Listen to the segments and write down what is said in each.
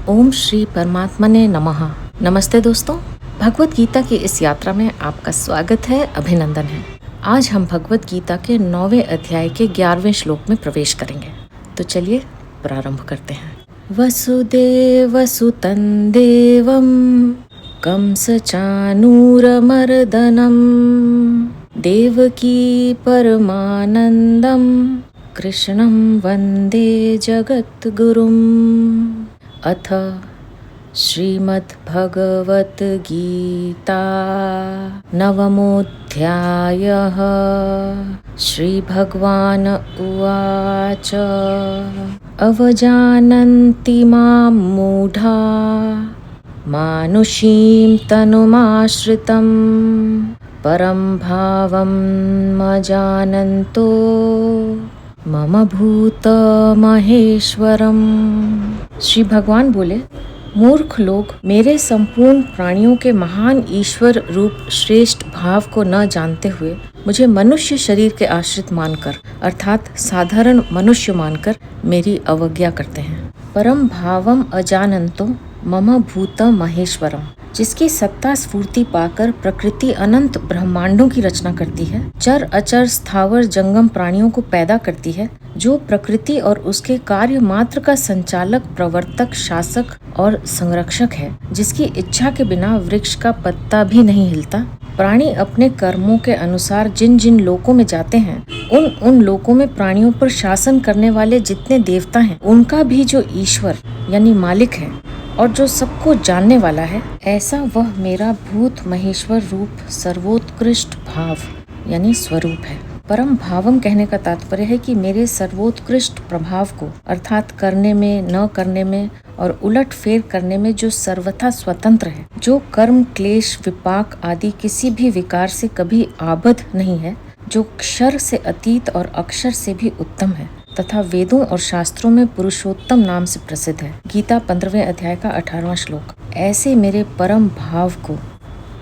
ओम श्री परमात्मने नमः। नमस्ते दोस्तों, भगवत गीता की इस यात्रा में आपका स्वागत है, अभिनंदन है। आज हम भगवत गीता के 9वें अध्याय के 11वें श्लोक में प्रवेश करेंगे। तो चलिए प्रारंभ करते हैं। वसुदेवसुतं देवं कंसचानूरमर्दनं देवकी परमानन्दं कृष्णं वन्दे जगद्गुरुम्। अथ श्रीमद्भगवद्गीता नवमोऽध्यायः। श्रीभगवान् उवाच अवजानन्ति मां मूढा मानुषीं तनुमाश्रितं परं भावं मजानन्तो मम भूत महेश्वरम। श्री भगवान बोले, मूर्ख लोग मेरे संपूर्ण प्राणियों के महान ईश्वर रूप श्रेष्ठ भाव को न जानते हुए मुझे मनुष्य शरीर के आश्रित मानकर अर्थात साधारण मनुष्य मानकर मेरी अवज्ञा करते हैं। परम भावम अजानंतो मम भूत महेश्वरम, जिसकी सत्ता स्फूर्ति पाकर प्रकृति अनंत ब्रह्मांडों की रचना करती है, चर अचर स्थावर जंगम प्राणियों को पैदा करती है, जो प्रकृति और उसके कार्य मात्र का संचालक, प्रवर्तक, शासक और संरक्षक है, जिसकी इच्छा के बिना वृक्ष का पत्ता भी नहीं हिलता। प्राणी अपने कर्मों के अनुसार जिन जिन लोकों में जाते हैं, उन लोकों में प्राणियों पर शासन करने वाले जितने देवता हैं, उनका भी जो ईश्वर यानी मालिक है और जो सबको जानने वाला है, ऐसा वह मेरा भूत महेश्वर रूप सर्वोत्कृष्ट भाव यानी स्वरूप है। परम भावम कहने का तात्पर्य है कि मेरे सर्वोत्कृष्ट प्रभाव को अर्थात करने में, न करने में और उलट फेर करने में जो सर्वथा स्वतंत्र है, जो कर्म, क्लेश, विपाक आदि किसी भी विकार से कभी आबद्ध नहीं है, जो क्षर से अतीत और अक्षर से भी उत्तम है तथा वेदों और शास्त्रों में पुरुषोत्तम नाम से प्रसिद्ध है। गीता 15वें अध्याय का 18वां श्लोक। ऐसे मेरे परम भाव को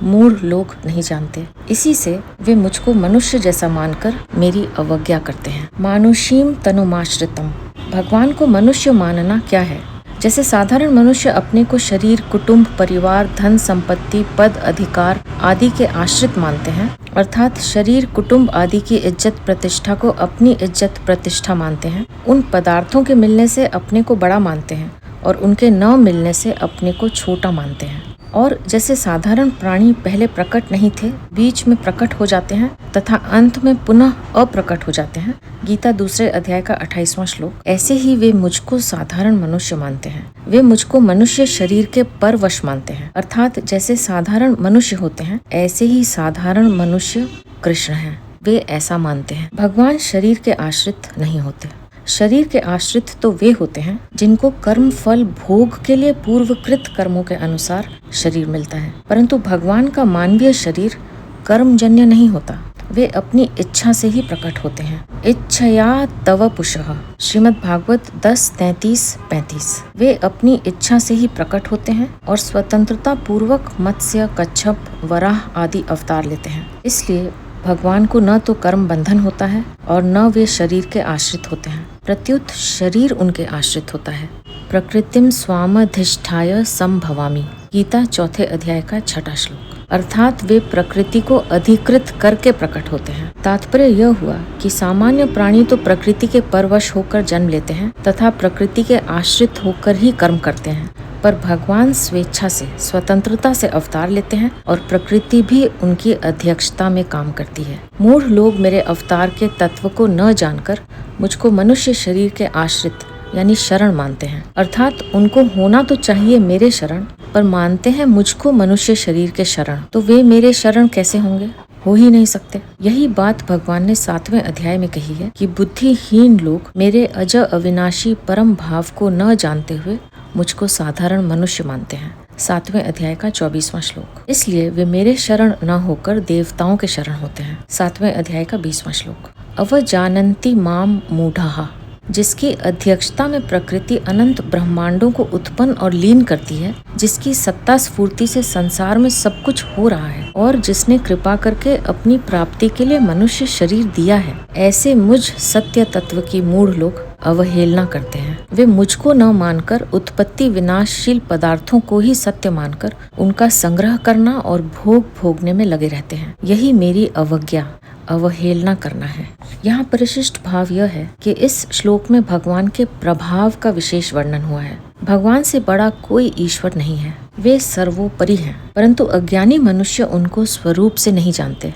मूढ़ लोग नहीं जानते, इसी से वे मुझको मनुष्य जैसा मानकर मेरी अवज्ञा करते हैं। मानुषीम तनुमाश्रितम, भगवान को मनुष्य मानना क्या है? जैसे साधारण मनुष्य अपने को शरीर, कुटुंब, परिवार, धन संपत्ति, पद, अधिकार आदि के आश्रित मानते हैं, अर्थात शरीर, कुटुंब आदि की इज्जत प्रतिष्ठा को अपनी इज्जत प्रतिष्ठा मानते हैं, उन पदार्थों के मिलने से अपने को बड़ा मानते हैं और उनके न मिलने से अपने को छोटा मानते हैं। और जैसे साधारण प्राणी पहले प्रकट नहीं थे, बीच में प्रकट हो जाते हैं तथा अंत में पुनः अप्रकट हो जाते हैं, गीता 2 अध्याय का 28वां श्लोक, ऐसे ही वे मुझको साधारण मनुष्य मानते हैं। वे मुझको मनुष्य शरीर के परवश मानते हैं, अर्थात जैसे साधारण मनुष्य होते हैं ऐसे ही साधारण मनुष्य कृष्ण हैं, वे ऐसा मानते हैं। भगवान शरीर के आश्रित नहीं होते। शरीर के आश्रित तो वे होते हैं जिनको कर्म फल भोग के लिए पूर्वकृत कर्मों के अनुसार शरीर मिलता है, परंतु भगवान का मानवीय शरीर कर्मजन्य नहीं होता, वे अपनी इच्छा से ही प्रकट होते हैं। इच्छया तव पुषः, श्रीमद् भागवत 10:33-35। वे अपनी इच्छा से ही प्रकट होते हैं और स्वतंत्रता पूर्वक मत्स्य, कच्छप, वराह आदि अवतार लेते हैं। इसलिए भगवान को न तो कर्म बंधन होता है और न वे शरीर के आश्रित होते हैं, प्रत्युत शरीर उनके आश्रित होता है। प्रकृतिम स्वामधिष्ठाय संभवामि, गीता 4 अध्याय का 6वां श्लोक, अर्थात वे प्रकृति को अधिकृत करके प्रकट होते हैं। तात्पर्य यह हुआ कि सामान्य प्राणी तो प्रकृति के परवश होकर जन्म लेते हैं तथा प्रकृति के आश्रित होकर ही कर्म करते हैं, पर भगवान स्वेच्छा से, स्वतंत्रता से अवतार लेते हैं और प्रकृति भी उनकी अध्यक्षता में काम करती है। मूढ़ लोग मेरे अवतार के तत्व को न जानकर मुझको मनुष्य शरीर के आश्रित यानी शरण मानते हैं, अर्थात उनको होना तो चाहिए मेरे शरण, पर मानते हैं मुझको मनुष्य शरीर के शरण, तो वे मेरे शरण कैसे होंगे? हो ही नहीं सकते। यही बात भगवान ने 7वें अध्याय में कही है कि बुद्धिहीन लोग मेरे अज अविनाशी परम भाव को न जानते हुए मुझको साधारण मनुष्य मानते हैं। 7वें अध्याय का 24वां श्लोक। इसलिए वे मेरे शरण न होकर देवताओं के शरण होते हैं। 7वें अध्याय का 20वां श्लोक। अवजानन्ति माम मूढ़ाः, जिसकी अध्यक्षता में प्रकृति अनंत ब्रह्मांडों को उत्पन्न और लीन करती है, जिसकी सत्ता स्फूर्ति से संसार में सब कुछ हो रहा है, और जिसने कृपा करके अपनी प्राप्ति के लिए मनुष्य शरीर दिया है, ऐसे मुझ सत्य तत्व की मूढ़ लोग अवहेलना करते हैं। वे मुझको न मानकर उत्पत्ति विनाशशील पदार्थों को ही सत्य मानकर उनका संग्रह करना और भोग भोगने में लगे रहते हैं। यही मेरी अवज्ञा अवहेलना करना है। यहाँ परिशिष्ट भाव यह है कि इस श्लोक में भगवान के प्रभाव का विशेष वर्णन हुआ है। भगवान से बड़ा कोई ईश्वर नहीं है, वे सर्वोपरि हैं, परंतु अज्ञानी मनुष्य उनको स्वरूप से नहीं जानते।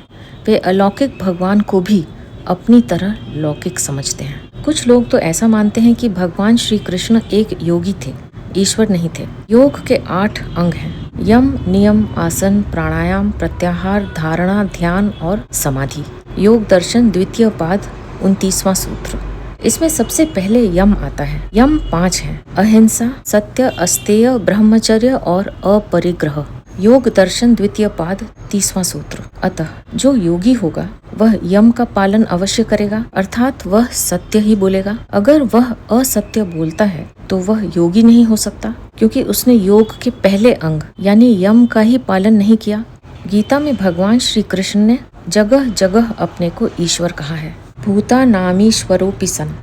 वे अलौकिक भगवान को भी अपनी तरह लौकिक समझते हैं। कुछ लोग तो ऐसा मानते हैं कि भगवान श्री कृष्ण एक योगी थे, ईश्वर नहीं थे। योग के 8 अंग हैं: यम, नियम, आसन, प्राणायाम, प्रत्याहार, धारणा, ध्यान और समाधि। योग दर्शन द्वितीय पाद 29वां सूत्र। इसमें सबसे पहले यम आता है। यम 5 है: अहिंसा, सत्य, अस्तेय, ब्रह्मचर्य और अपरिग्रह। योग दर्शन द्वितीय पाद 30वां सूत्र। अतः जो योगी होगा वह यम का पालन अवश्य करेगा, अर्थात वह सत्य ही बोलेगा। अगर वह असत्य बोलता है तो वह योगी नहीं हो सकता, क्योंकि उसने योग के पहले अंग यानी यम का ही पालन नहीं किया। गीता में भगवान श्री कृष्ण ने जगह जगह अपने को ईश्वर कहा है। भूता नामीश्वरोपि सन,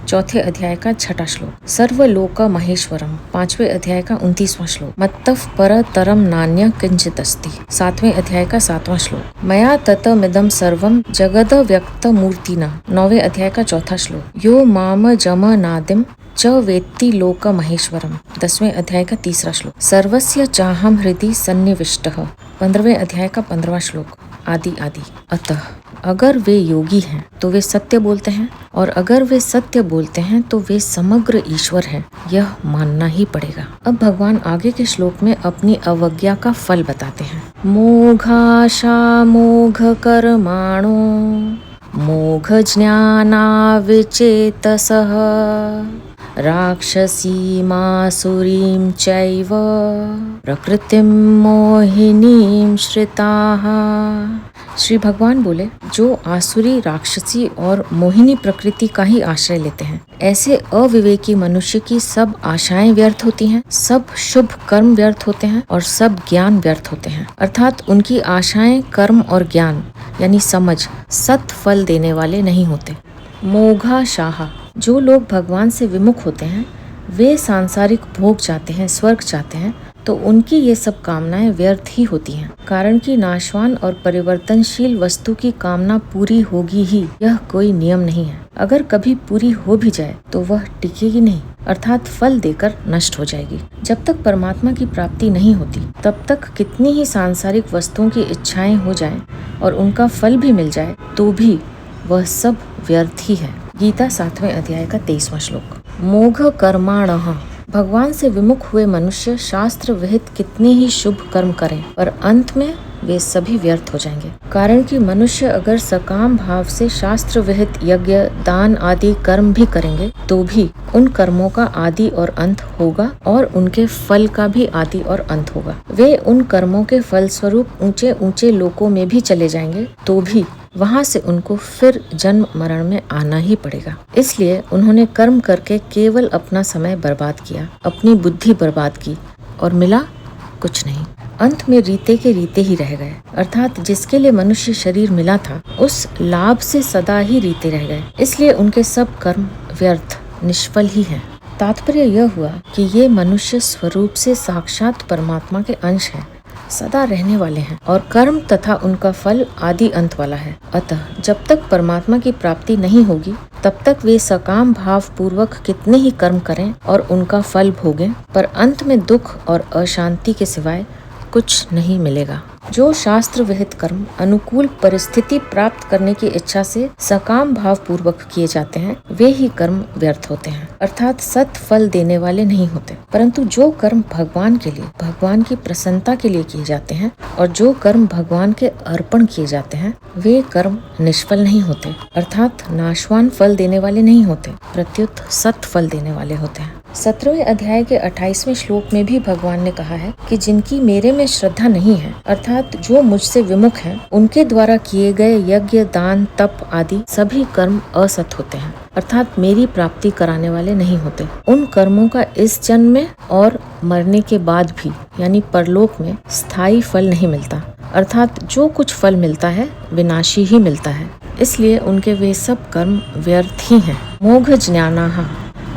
चौथे अध्याय का 6वां श्लोक। सर्वलोक महेश्वरम, 5वें अध्याय का 29वां श्लोक। मत्तः परतरम नान्य किंचित अस्ति, 7वें अध्याय का 7वां श्लोक। मया ततमिदं सर्वं जगद व्यक्त मूर्तिना, 9वें अध्याय का 4था श्लोक। यो माम जम नादिम च वेत्ति लोक महेश्वरम, 10वें अध्याय का 3रा श्लोक। सर्वस्य चाहम हृदि सन्निविष्टः, 15वें अध्याय का 15वां श्लोक, आदि आदि। अतः अगर वे योगी हैं तो वे सत्य बोलते हैं, और अगर वे सत्य बोलते हैं तो वे समग्र ईश्वर हैं, यह मानना ही पड़ेगा। अब भगवान आगे के श्लोक में अपनी अवज्ञा का फल बताते हैं। मोघाशा मोघ कर्माणो मोघ ज्ञाना विचेतसः राक्षसीमासुरीं चैव प्रकृतिं मोहिनीं श्रिताः। श्री भगवान बोले, जो आसुरी, राक्षसी और मोहिनी प्रकृति का ही आश्रय लेते हैं, ऐसे अविवेकी मनुष्य की सब आशाएं व्यर्थ होती हैं, सब शुभ कर्म व्यर्थ होते हैं और सब ज्ञान व्यर्थ होते हैं। अर्थात उनकी आशाएं, कर्म और ज्ञान यानी समझ सत फल देने वाले नहीं होते। मोघा शाह, जो लोग भगवान से विमुख होते हैं, वे सांसारिक भोग चाहते हैं, स्वर्ग चाहते हैं, तो उनकी ये सब कामनाएं व्यर्थ ही होती हैं। कारण कि नाशवान और परिवर्तनशील वस्तु की कामना पूरी होगी ही, यह कोई नियम नहीं है। अगर कभी पूरी हो भी जाए तो वह टिकेगी नहीं, अर्थात फल देकर नष्ट हो जाएगी। जब तक परमात्मा की प्राप्ति नहीं होती तब तक कितनी ही सांसारिक वस्तुओं की इच्छाएं हो जाएं और उनका फल भी मिल जाए तो भी वह सब व्यर्थ ही है। गीता 7वें अध्याय का 23वां श्लोक। मोघ कर्माणः, भगवान से विमुख हुए मनुष्य शास्त्र विहित कितने ही शुभ कर्म करें पर अंत में वे सभी व्यर्थ हो जाएंगे। कारण कि मनुष्य अगर सकाम भाव से शास्त्र विहित यज्ञ, दान आदि कर्म भी करेंगे तो भी उन कर्मों का आदि और अंत होगा और उनके फल का भी आदि और अंत होगा। वे उन कर्मों के फल स्वरूप ऊंचे ऊंचे लोकों में भी चले जाएंगे तो भी वहां से उनको फिर जन्म मरण में आना ही पड़ेगा। इसलिए उन्होंने कर्म करके केवल अपना समय बर्बाद किया, अपनी बुद्धि बर्बाद की और मिला कुछ नहीं। अंत में रीते के रीते ही रह गए, अर्थात जिसके लिए मनुष्य शरीर मिला था उस लाभ से सदा ही रीते रह गए। इसलिए उनके सब कर्म व्यर्थ, निष्फल ही हैं। तात्पर्य यह हुआ कि ये मनुष्य स्वरूप से साक्षात परमात्मा के अंश हैं, सदा रहने वाले हैं और कर्म तथा उनका फल आदि अंत वाला है। अतः जब तक परमात्मा की प्राप्ति नहीं होगी तब तक वे सकाम भाव पूर्वक कितने ही कर्म करें और उनका फल भोगें, पर अंत में दुख और अशांति के सिवाय कुछ नहीं मिलेगा। जो शास्त्र विहित कर्म अनुकूल परिस्थिति प्राप्त करने की इच्छा से सकाम भाव पूर्वक किए जाते हैं वे ही कर्म व्यर्थ होते हैं, अर्थात सत फल देने वाले नहीं होते। परंतु जो कर्म भगवान के लिए, भगवान की प्रसन्नता के लिए किए जाते हैं और जो कर्म भगवान के अर्पण किए जाते हैं वे कर्म निष्फल नहीं होते, अर्थात नाशवान फल देने वाले नहीं होते, प्रत्युत सत फल देने वाले होते हैं। 17वें अध्याय के 28वें श्लोक में भी भगवान ने कहा है कि जिनकी मेरे में श्रद्धा नहीं है, अर्थात जो मुझसे विमुख हैं, उनके द्वारा किए गए यज्ञ, दान, तप आदि सभी कर्म असत होते हैं, अर्थात मेरी प्राप्ति कराने वाले नहीं होते। उन कर्मों का इस जन्म में और मरने के बाद भी यानी परलोक में स्थायी फल नहीं मिलता, अर्थात जो कुछ फल मिलता है विनाशी ही मिलता है, इसलिए उनके वे सब कर्म व्यर्थ ही हैं। मोघ ज्ञानाः,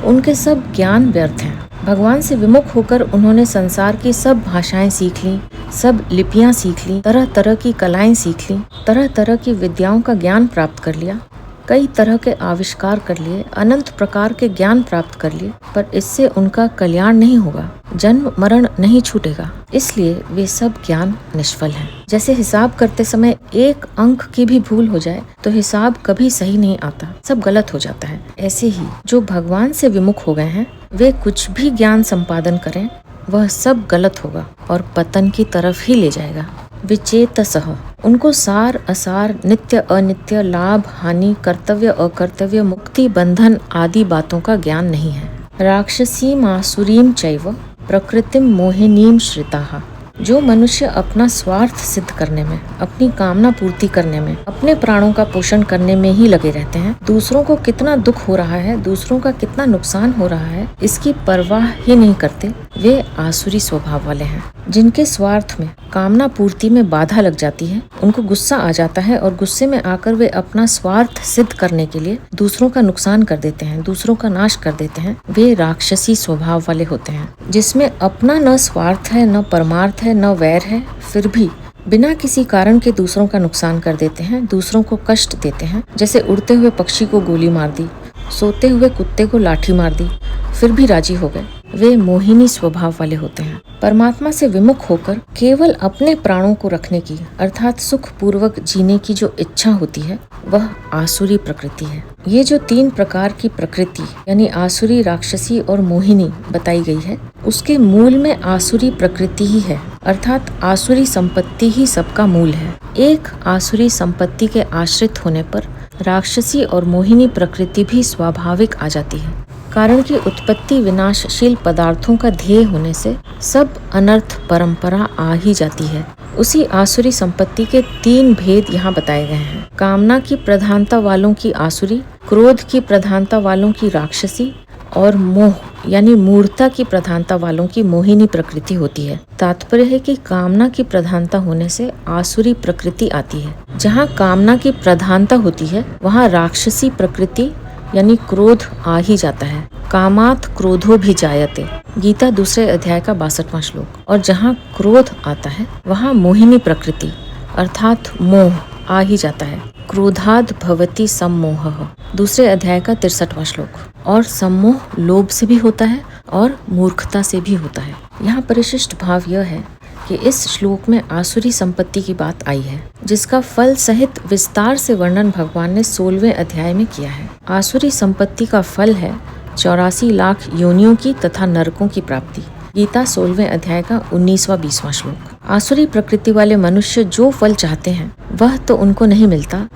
उनके सब ज्ञान व्यर्थ हैं। भगवान से विमुख होकर उन्होंने संसार की सब भाषाएं सीख ली, सब लिपियां सीख ली, तरह तरह की कलाएं सीख ली, तरह तरह की विद्याओं का ज्ञान प्राप्त कर लिया, कई तरह के आविष्कार कर लिए, अनंत प्रकार के ज्ञान प्राप्त कर लिए, पर इससे उनका कल्याण नहीं होगा, जन्म मरण नहीं छूटेगा, इसलिए वे सब ज्ञान निष्फल हैं। जैसे हिसाब करते समय एक अंक की भी भूल हो जाए तो हिसाब कभी सही नहीं आता, सब गलत हो जाता है। ऐसे ही जो भगवान से विमुख हो गए हैं, वे कुछ भी ज्ञान संपादन करें वह सब गलत होगा और पतन की तरफ ही ले जाएगा। विचेतसः, उनको सार असार, नित्य अनित्य, लाभ हानि, कर्तव्य अकर्तव्य, मुक्ति बंधन आदि बातों का ज्ञान नहीं है। राक्षसीम आसुरीम चैव प्रकृतिम मोहिनीम श्रिताः, जो मनुष्य अपना स्वार्थ सिद्ध करने में, अपनी कामना पूर्ति करने में, अपने प्राणों का पोषण करने में ही लगे रहते हैं, दूसरों को कितना दुख हो रहा है, दूसरों का कितना नुकसान हो रहा है, इसकी परवाह ही नहीं करते, वे आसुरी स्वभाव वाले हैं। जिनके स्वार्थ में, कामना पूर्ति में बाधा लग जाती है, उनको गुस्सा आ जाता है और गुस्से में आकर वे अपना स्वार्थ सिद्ध करने के लिए दूसरों का नुकसान कर देते हैं, दूसरों का नाश कर देते हैं, वे राक्षसी स्वभाव वाले होते हैं। जिसमें अपना न स्वार्थ है, न परमार्थ है, न वैर है, फिर भी बिना किसी कारण के दूसरों का नुकसान कर देते हैं, दूसरों को कष्ट देते हैं। जैसे उड़ते हुए पक्षी को गोली मार दी, सोते हुए कुत्ते को लाठी मार दी, फिर भी राजी हो गए, वे मोहिनी स्वभाव वाले होते हैं। परमात्मा से विमुख होकर केवल अपने प्राणों को रखने की अर्थात सुख पूर्वक जीने की जो इच्छा होती है वह आसुरी प्रकृति है। ये जो 3 प्रकार की प्रकृति यानी आसुरी, राक्षसी और मोहिनी बताई गई है, उसके मूल में आसुरी प्रकृति ही है, अर्थात आसुरी संपत्ति ही सबका मूल है। एक आसुरी संपत्ति के आश्रित होने पर राक्षसी और मोहिनी प्रकृति भी स्वाभाविक आ जाती है। कारण की उत्पत्ति विनाशशील पदार्थों का ध्येय होने से सब अनर्थ परंपरा आ ही जाती है। उसी आसुरी संपत्ति के 3 भेद यहाँ बताए गए हैं। कामना की प्रधानता वालों की आसुरी, क्रोध की प्रधानता वालों की राक्षसी और मोह यानी मूढ़ता की प्रधानता वालों की मोहिनी प्रकृति होती है। तात्पर्य है कि कामना की प्रधानता होने से आसुरी प्रकृति आती है। जहाँ कामना की प्रधानता होती है वहाँ राक्षसी प्रकृति यानी क्रोध आ ही जाता है। कामात क्रोधो भी जायते, गीता 2 अध्याय का 62वां श्लोक। और जहाँ क्रोध आता है वहाँ मोहिनी प्रकृति अर्थात मोह आ ही जाता है। क्रोधाद भवति सम्मोहः, 2 अध्याय का 63वां श्लोक। और सम्मोह लोभ से भी होता है और मूर्खता से भी होता है। यहाँ परिशिष्ट भाव यह है कि इस श्लोक में आसुरी संपत्ति की बात आई है, जिसका फल सहित विस्तार से वर्णन भगवान ने 16वें अध्याय में किया है। आसुरी संपत्ति का फल है 84 लाख योनियों की तथा नरकों की प्राप्ति। गीता 16वें अध्याय का 19वां 20वां श्लोक। आसुरी प्रकृति वाले मनुष्य जो फल चाहते हैं वह तो उनको नहीं मिलता,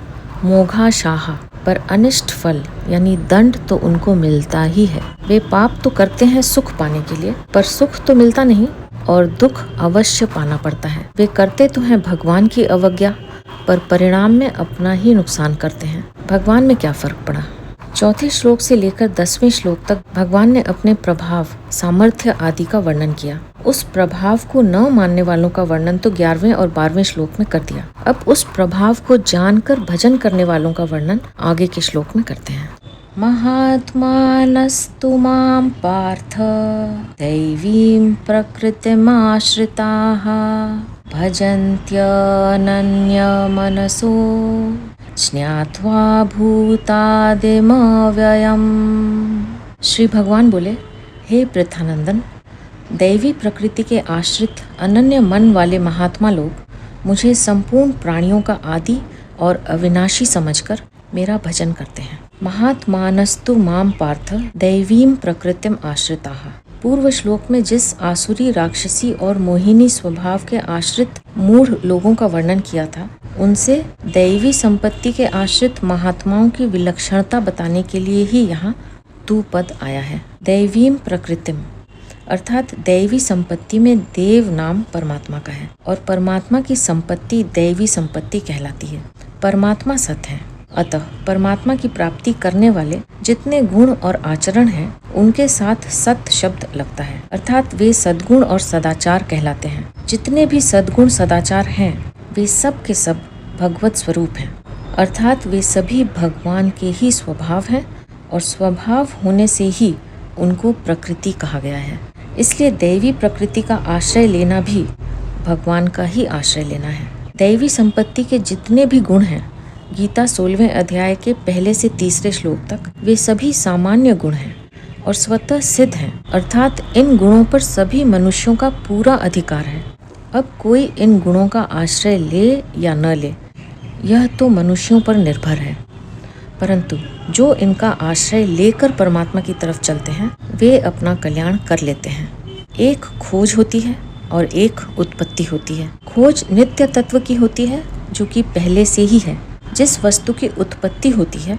मोघा शाह, पर अनिष्ट फल यानी दंड तो उनको मिलता ही है। वे पाप तो करते हैं सुख पाने के लिए, पर सुख तो मिलता नहीं और दुख अवश्य पाना पड़ता है। वे करते तो हैं भगवान की अवज्ञा, पर परिणाम में अपना ही नुकसान करते हैं। भगवान में क्या फर्क पड़ा। 4 श्लोक से लेकर 10वें श्लोक तक भगवान ने अपने प्रभाव, सामर्थ्य आदि का वर्णन किया। उस प्रभाव को न मानने वालों का वर्णन तो 11वें और 12वें श्लोक में कर दिया। अब उस प्रभाव को जानकर भजन करने वालों का वर्णन आगे के श्लोक में करते हैं। महात्मानस्तु मां पार्थ दैवीं प्रकृतिमाश्रिताः भजन्त्यनन्यमनसो ज्ञात्वा भूतादिमव्ययम्। श्री भगवान बोले, हे पृथानंदन, दैवी प्रकृति के आश्रित अनन्य मन वाले महात्मा लोग मुझे संपूर्ण प्राणियों का आदि और अविनाशी समझकर मेरा भजन करते हैं। महात्मानस्तु माम पार्थ दैवीं प्रकृतिम आश्रिताः। पूर्व श्लोक में जिस आसुरी, राक्षसी और मोहिनी स्वभाव के आश्रित मूढ़ लोगों का वर्णन किया था, उनसे दैवी संपत्ति के आश्रित महात्माओं की विलक्षणता बताने के लिए ही यहाँ तू पद आया है। दैवीं प्रकृतिम अर्थात दैवी संपत्ति में देव नाम परमात्मा का है और परमात्मा की संपत्ति दैवी संपत्ति कहलाती है। परमात्मा सत है, अतः परमात्मा की प्राप्ति करने वाले जितने गुण और आचरण हैं उनके साथ सत शब्द लगता है, अर्थात वे सद्गुण और सदाचार कहलाते हैं। जितने भी सद्गुण सदाचार हैं वे सब के सब भगवत स्वरूप हैं, अर्थात वे सभी भगवान के ही स्वभाव हैं और स्वभाव होने से ही उनको प्रकृति कहा गया है। इसलिए दैवी प्रकृति का आश्रय लेना भी भगवान का ही आश्रय लेना है। दैवी संपत्ति के जितने भी गुण हैं, गीता 16वें अध्याय के पहले से 3 श्लोक तक, वे सभी सामान्य गुण हैं और स्वतः सिद्ध हैं, अर्थात इन गुणों पर सभी मनुष्यों का पूरा अधिकार है। अब कोई इन गुणों का आश्रय ले या न ले, यह तो मनुष्यों पर निर्भर है, परंतु जो इनका आश्रय लेकर परमात्मा की तरफ चलते हैं, वे अपना कल्याण कर लेते हैं। एक खोज होती है और एक उत्पत्ति होती है। खोज नित्य तत्व की होती है, जो कि पहले से ही है। जिस वस्तु की उत्पत्ति होती है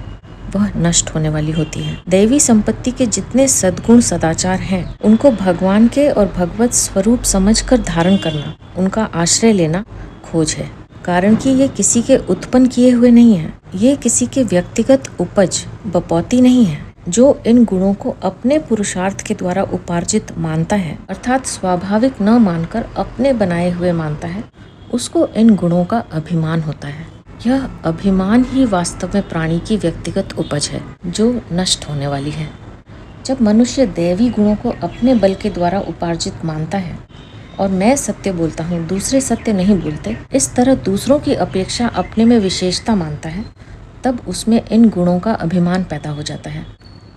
वह नष्ट होने वाली होती है। दैवी संपत्ति के जितने सद्गुण सदाचार हैं, उनको भगवान के और भगवत स्वरूप समझकर धारण करना, उनका आश्रय लेना खोज है। कारण कि ये किसी के उत्पन्न किए हुए नहीं है, ये किसी के व्यक्तिगत उपज बपौती नहीं है। जो इन गुणों को अपने पुरुषार्थ के द्वारा उपार्जित मानता है, अर्थात स्वाभाविक न मानकर अपने बनाए हुए मानता है, उसको इन गुणों का अभिमान होता है। यह अभिमान ही वास्तव में प्राणी की व्यक्तिगत उपज है, जो नष्ट होने वाली है। जब मनुष्य दैवी गुणों को अपने बल के द्वारा उपार्जित मानता है और मैं सत्य बोलता हूँ, दूसरे सत्य नहीं बोलते, इस तरह दूसरों की अपेक्षा अपने में विशेषता मानता है, तब उसमें इन गुणों का अभिमान पैदा हो जाता है।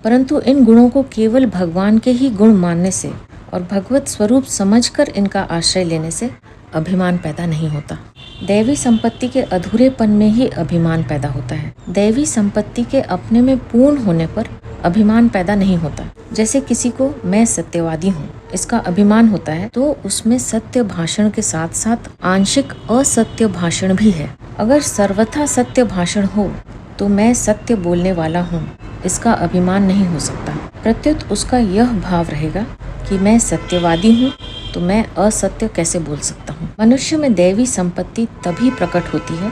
परंतु इन गुणों को केवल भगवान के ही गुण मानने से और भगवत स्वरूप समझकर इनका आश्रय लेने से अभिमान पैदा नहीं होता। दैवी संपत्ति के अधूरेपन में ही अभिमान पैदा होता है। दैवी संपत्ति के अपने में पूर्ण होने पर अभिमान पैदा नहीं होता। जैसे किसी को मैं सत्यवादी हूँ इसका अभिमान होता है, तो उसमें सत्य भाषण के साथ साथ आंशिक असत्य भाषण भी है। अगर सर्वथा सत्य भाषण हो तो मैं सत्य बोलने वाला हूँ, इसका अभिमान नहीं हो सकता। प्रत्युत उसका यह भाव रहेगा कि मैं सत्यवादी हूँ, तो मैं असत्य कैसे बोल सकता हूँ। मनुष्य में दैवी संपत्ति तभी प्रकट होती है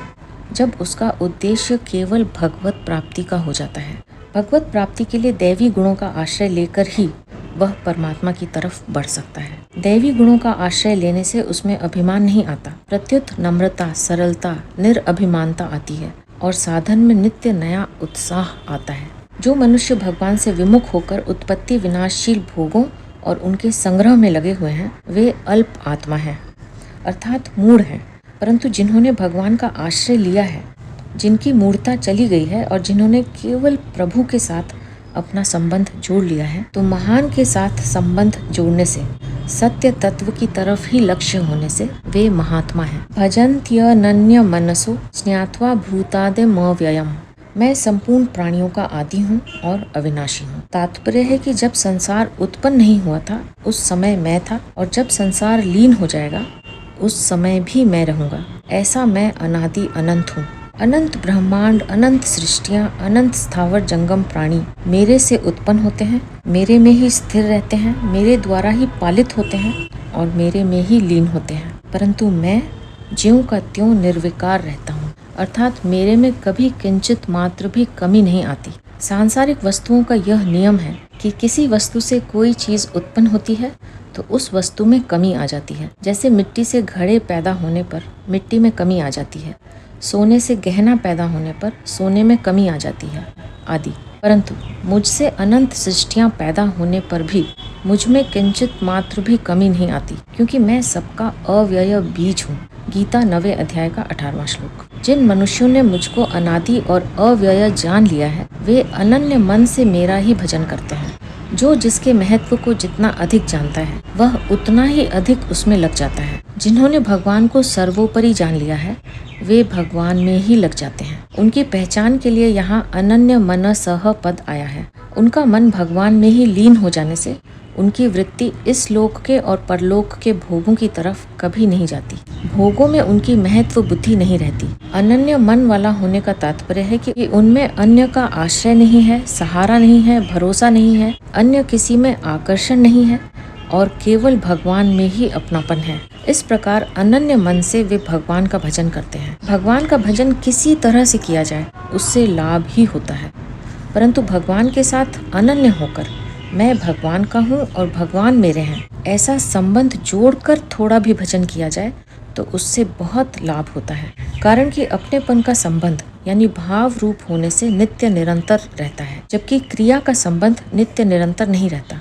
जब उसका उद्देश्य केवल भगवत प्राप्ति का हो जाता है। भगवत प्राप्ति के लिए दैवी गुणों का आश्रय लेकर ही वह परमात्मा की तरफ बढ़ सकता है। दैवी गुणों का आश्रय लेने से उसमें अभिमान नहीं आता, प्रत्युत नम्रता, सरलता, निरअभिमानता आती है और साधन में नित्य नया उत्साह आता है। जो मनुष्य भगवान से विमुख होकर उत्पत्ति विनाशशील भोगों और उनके संग्रह में लगे हुए हैं, वे अल्प आत्मा हैं, अर्थात मूढ़ हैं। परंतु जिन्होंने भगवान का आश्रय लिया है, जिनकी मूढ़ता चली गई है और जिन्होंने केवल प्रभु के साथ अपना संबंध जोड़ लिया है, तो महान के साथ संबंध जोड़ने से, सत्य तत्व की तरफ ही लक्ष्य होने से वे महात्मा हैं। भजन्त्यनन्य मनसो ज्ञात्वा भूतादिमव्ययम्। मैं संपूर्ण प्राणियों का आदि हूँ और अविनाशी हूँ। तात्पर्य है कि जब संसार उत्पन्न नहीं हुआ था उस समय मैं था, और जब संसार लीन हो जाएगा उस समय भी मैं रहूँगा। ऐसा मैं अनादि अनंत हूँ। अनंत ब्रह्मांड, अनंत सृष्टियाँ, अनंत स्थावर जंगम प्राणी मेरे से उत्पन्न होते हैं, मेरे में ही स्थिर रहते हैं, मेरे द्वारा ही पालित होते हैं और मेरे में ही लीन होते हैं। परंतु मैं ज्यों का त्यों निर्विकार रहता हूँ, अर्थात मेरे में कभी किंचित मात्र भी कमी नहीं आती। सांसारिक वस्तुओं का यह नियम है कि किसी वस्तु से कोई चीज़ उत्पन्न होती है तो उस वस्तु में कमी आ जाती है। जैसे मिट्टी से घड़े पैदा होने पर मिट्टी में कमी आ जाती है, सोने से गहना पैदा होने पर सोने में कमी आ जाती है आदि। परंतु मुझसे अनंत सृष्टियाँ पैदा होने पर भी मुझ में किंचित मात्र भी कमी नहीं आती, क्योंकि मैं सबका अव्यय बीज हूँ। गीता 9वें अध्याय का 18वां श्लोक। जिन मनुष्यों ने मुझको अनादि और अव्यय जान लिया है, वे अनन्य मन से मेरा ही भजन करते हैं। जो जिसके महत्व को जितना अधिक जानता है, वह उतना ही अधिक उसमें लग जाता है। जिन्होंने भगवान को सर्वोपरि जान लिया है, वे भगवान में ही लग जाते हैं। उनकी पहचान के लिए यहाँ अनन्य मनसः पद आया है। उनका मन भगवान में ही लीन हो जाने से उनकी वृत्ति इस लोक के और परलोक के भोगों की तरफ कभी नहीं जाती। भोगों में उनकी महत्व बुद्धि नहीं रहती। अनन्य मन वाला होने का तात्पर्य है कि उनमें अन्य का आश्रय नहीं है, सहारा नहीं है, भरोसा नहीं है, अन्य किसी में आकर्षण नहीं है और केवल भगवान में ही अपनापन है। इस प्रकार अनन्य मन से वे भगवान का भजन करते हैं। भगवान का भजन किसी तरह से किया जाए उससे लाभ ही होता है, परंतु भगवान के साथ अनन्य होकर मैं भगवान का हूँ और भगवान मेरे हैं, ऐसा संबंध जोड़कर थोड़ा भी भजन किया जाए तो उससे बहुत लाभ होता है, कारण कि अपनेपन का संबंध यानी भाव रूप होने से नित्य निरंतर रहता है, जबकि क्रिया का संबंध नित्य निरंतर नहीं रहता।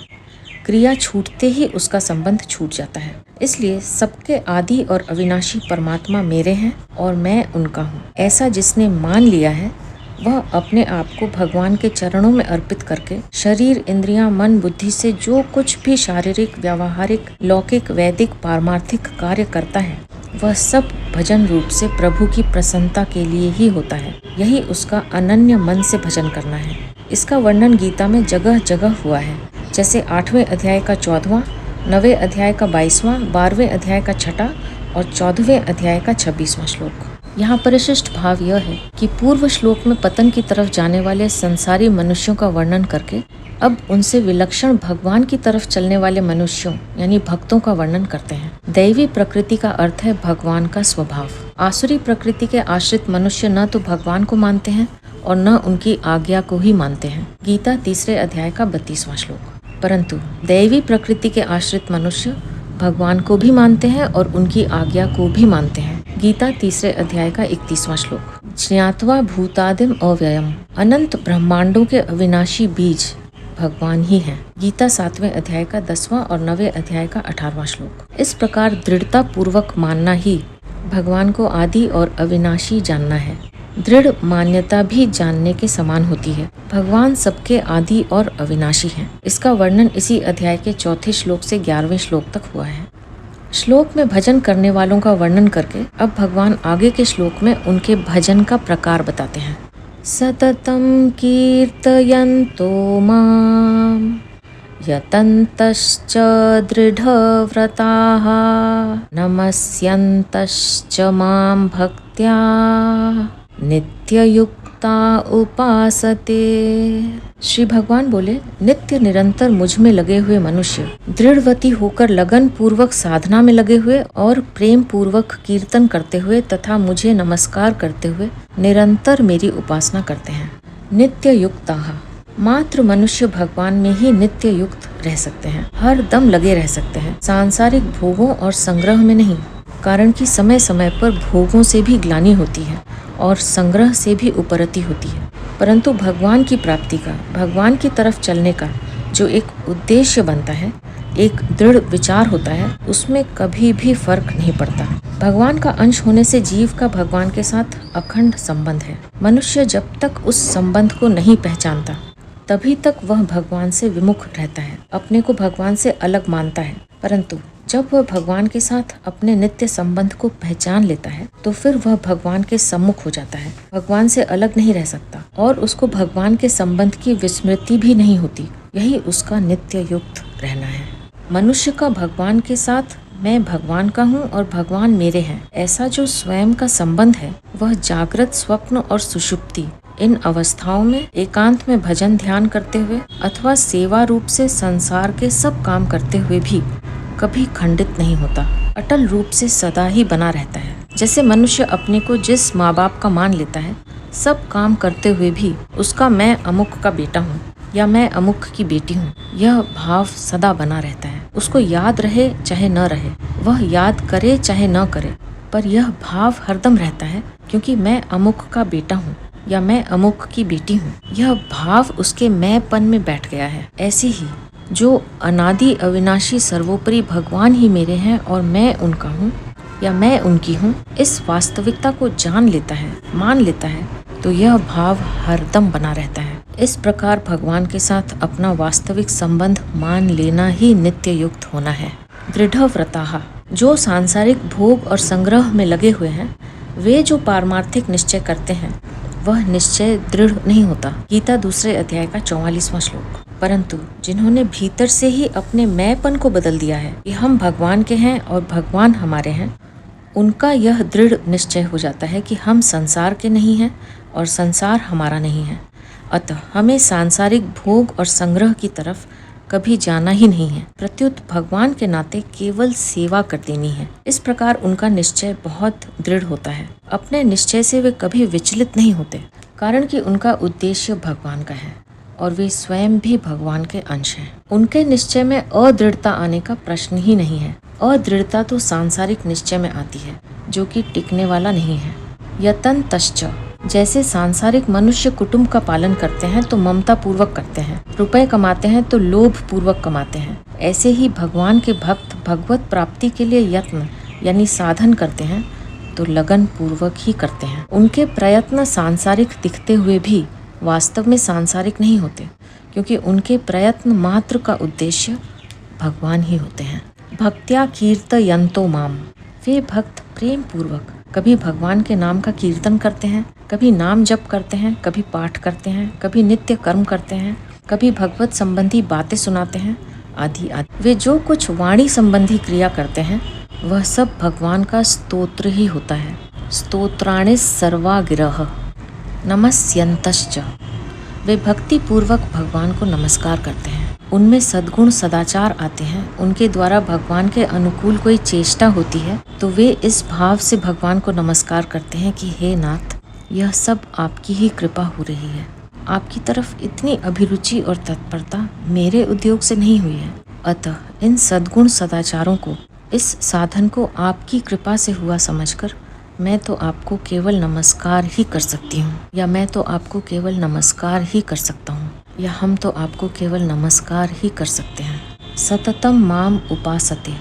क्रिया छूटते ही उसका संबंध छूट जाता है। इसलिए सबके आदि और अविनाशी परमात्मा मेरे हैं और मैं उनका हूँ, ऐसा जिसने मान लिया है वह अपने आप को भगवान के चरणों में अर्पित करके शरीर, इंद्रियां, मन, बुद्धि से जो कुछ भी शारीरिक, व्यावहारिक, लौकिक, वैदिक, पारमार्थिक कार्य करता है वह सब भजन रूप से प्रभु की प्रसन्नता के लिए ही होता है। यही उसका अनन्य मन से भजन करना है। इसका वर्णन गीता में जगह जगह हुआ है, जैसे 8वें अध्याय का 14वां, 9वें अध्याय का 22वां, 12वें अध्याय का 6ठा और 14वें अध्याय का 26वां श्लोक। यहाँ परिशिष्ट भाव यह है कि पूर्व श्लोक में पतन की तरफ जाने वाले संसारी मनुष्यों का वर्णन करके अब उनसे विलक्षण भगवान की तरफ चलने वाले मनुष्यों यानी भक्तों का वर्णन करते हैं। दैवी प्रकृति का अर्थ है भगवान का स्वभाव। आसुरी प्रकृति के आश्रित मनुष्य न तो भगवान को मानते हैं और न उनकी आज्ञा को ही मानते हैं। गीता 3 अध्याय का 32वां श्लोक। परंतु दैवी प्रकृति के आश्रित मनुष्य भगवान को भी मानते हैं और उनकी आज्ञा को भी मानते हैं। गीता 3 अध्याय का 31वां श्लोक। ज्ञात्वा भूतादिम अव्ययम, अनंत ब्रह्मांडों के अविनाशी बीज भगवान ही हैं। गीता 7वें अध्याय का 10वां और 9वें अध्याय का 18वां श्लोक। इस प्रकार दृढ़ता पूर्वक मानना ही भगवान को आदि और अविनाशी जानना है। दृढ़ मान्यता भी जानने के समान होती है। भगवान सबके आदि और अविनाशी हैं। इसका वर्णन इसी अध्याय के 4 श्लोक से 11वें श्लोक तक हुआ है। श्लोक में भजन करने वालों का वर्णन करके अब भगवान आगे के श्लोक में उनके भजन का प्रकार बताते हैं। सततं कीर्तयन्तो मां यतन्तश्च दृढव्रताः नमस्यन्तश्च मां भक्त्या नित्ययुक्ता उपासते। श्री भगवान बोले, नित्य निरंतर मुझ में लगे हुए मनुष्य दृढ़वती होकर लगन पूर्वक साधना में लगे हुए और प्रेम पूर्वक कीर्तन करते हुए तथा मुझे नमस्कार करते हुए निरंतर मेरी उपासना करते हैं। नित्य युक्ता, मात्र मनुष्य भगवान में ही नित्य युक्त रह सकते हैं, हर दम लगे रह सकते हैं, सांसारिक भोगों और संग्रह में नहीं, कारण कि समय समय पर भोगों से भी ग्लानि होती है और संग्रह से भी उपरति होती है। परंतु भगवान की प्राप्ति का, भगवान की तरफ चलने का जो एक उद्देश्य बनता है, एक दृढ़ विचार होता है, उसमें कभी भी फर्क नहीं पड़ता। भगवान का अंश होने से जीव का भगवान के साथ अखंड संबंध है। मनुष्य जब तक उस संबंध को नहीं पहचानता तभी तक वह भगवान से विमुख रहता है, अपने को भगवान से अलग मानता है। परंतु जब वह भगवान के साथ अपने नित्य संबंध को पहचान लेता है तो फिर वह भगवान के सम्मुख हो जाता है, भगवान से अलग नहीं रह सकता और उसको भगवान के संबंध की विस्मृति भी नहीं होती। यही उसका नित्य युक्त रहना है। मनुष्य का भगवान के साथ मैं भगवान का हूँ और भगवान मेरे हैं, ऐसा जो स्वयं का संबंध है वह जागृत, स्वप्न और सुषुप्ति इन अवस्थाओं में एकांत में भजन ध्यान करते हुए अथवा सेवा रूप से संसार के सब काम करते हुए भी कभी खंडित नहीं होता, अटल रूप से सदा ही बना रहता है। जैसे मनुष्य अपने को जिस माँ बाप का मान लेता है, सब काम करते हुए भी उसका मैं अमुक का बेटा हूँ या मैं अमुक की बेटी हूँ, यह भाव सदा बना रहता है। उसको याद रहे चाहे न रहे, वह याद करे चाहे न करे, पर यह भाव हरदम रहता है, क्योंकि मैं अमुक का बेटा हूँ या मैं अमुक की बेटी हूँ, यह भाव उसके मैंपन में बैठ गया है। ऐसे ही जो अनादि अविनाशी सर्वोपरि भगवान ही मेरे हैं और मैं उनका हूँ या मैं उनकी हूँ, इस वास्तविकता को जान लेता है, मान लेता है, तो यह भाव हरदम बना रहता है। इस प्रकार भगवान के साथ अपना वास्तविक संबंध मान लेना ही नित्य युक्त होना है। दृढ़व्रताः, जो सांसारिक भोग और संग्रह में लगे हुए हैं, वे जो पारमार्थिक निश्चय करते हैं वह निश्चय दृढ़ नहीं होता। गीता 2 अध्याय का 44वां श्लोक। परंतु जिन्होंने भीतर से ही अपने मैंपन को बदल दिया है कि हम भगवान के हैं और भगवान हमारे हैं, उनका यह दृढ़ निश्चय हो जाता है कि हम संसार के नहीं हैं और संसार हमारा नहीं है, अतः हमें सांसारिक भोग और संग्रह की तरफ कभी जाना ही नहीं है, प्रत्युत भगवान के नाते केवल सेवा कर देनी है। इस प्रकार उनका निश्चय बहुत दृढ़ होता है। अपने निश्चय से वे कभी विचलित नहीं होते, कारण कि उनका उद्देश्य भगवान का है और वे स्वयं भी भगवान के अंश हैं। उनके निश्चय में अदृढ़ता आने का प्रश्न ही नहीं है। अदृढ़ता तो सांसारिक निश्चय में आती है, जो कि टिकने वाला नहीं है। यतन्तश्च, जैसे सांसारिक मनुष्य कुटुंब का पालन करते हैं तो ममता पूर्वक करते हैं, रुपए कमाते हैं तो लोभ पूर्वक कमाते हैं, ऐसे ही भगवान के भक्त भगवत प्राप्ति के लिए यत्न यानी साधन करते हैं तो लगन पूर्वक ही करते हैं। उनके प्रयत्न सांसारिक दिखते हुए भी वास्तव में सांसारिक नहीं होते, क्योंकि उनके प्रयत्न मात्र का उद्देश्य भगवान ही होते हैं। भक्त्या कीर्तयन्तो माम, वे भक्त प्रेम पूर्वक कभी भगवान के नाम का कीर्तन करते हैं, कभी नाम जप करते हैं, कभी पाठ करते हैं, कभी नित्य कर्म करते हैं, कभी भगवत संबंधी बातें सुनाते हैं, आदि आदि। वे जो कुछ वाणी संबंधी क्रिया करते हैं वह सब भगवान का स्तोत्र ही होता है। स्तोत्राणि सर्वा गिरः नमस्यन्तश्च, वे भक्ति पूर्वक भगवान को नमस्कार करते हैं। उनमें सद्गुण सदाचार आते हैं। उनके द्वारा भगवान के अनुकूल कोई चेष्टा होती है तो वे इस भाव से भगवान को नमस्कार करते हैं कि हे नाथ, यह सब आपकी ही कृपा हो रही है। आपकी तरफ इतनी अभिरुचि और तत्परता मेरे उद्योग से नहीं हुई है। अतः इन सद्गुण सदाचारों को, इस साधन को आपकी कृपा से हुआ समझकर मैं तो आपको केवल नमस्कार ही कर सकती हूँ, या मैं तो आपको केवल नमस्कार ही कर सकता हूँ, या हम तो आपको केवल नमस्कार ही कर सकते हैं। सततम माम उपासते,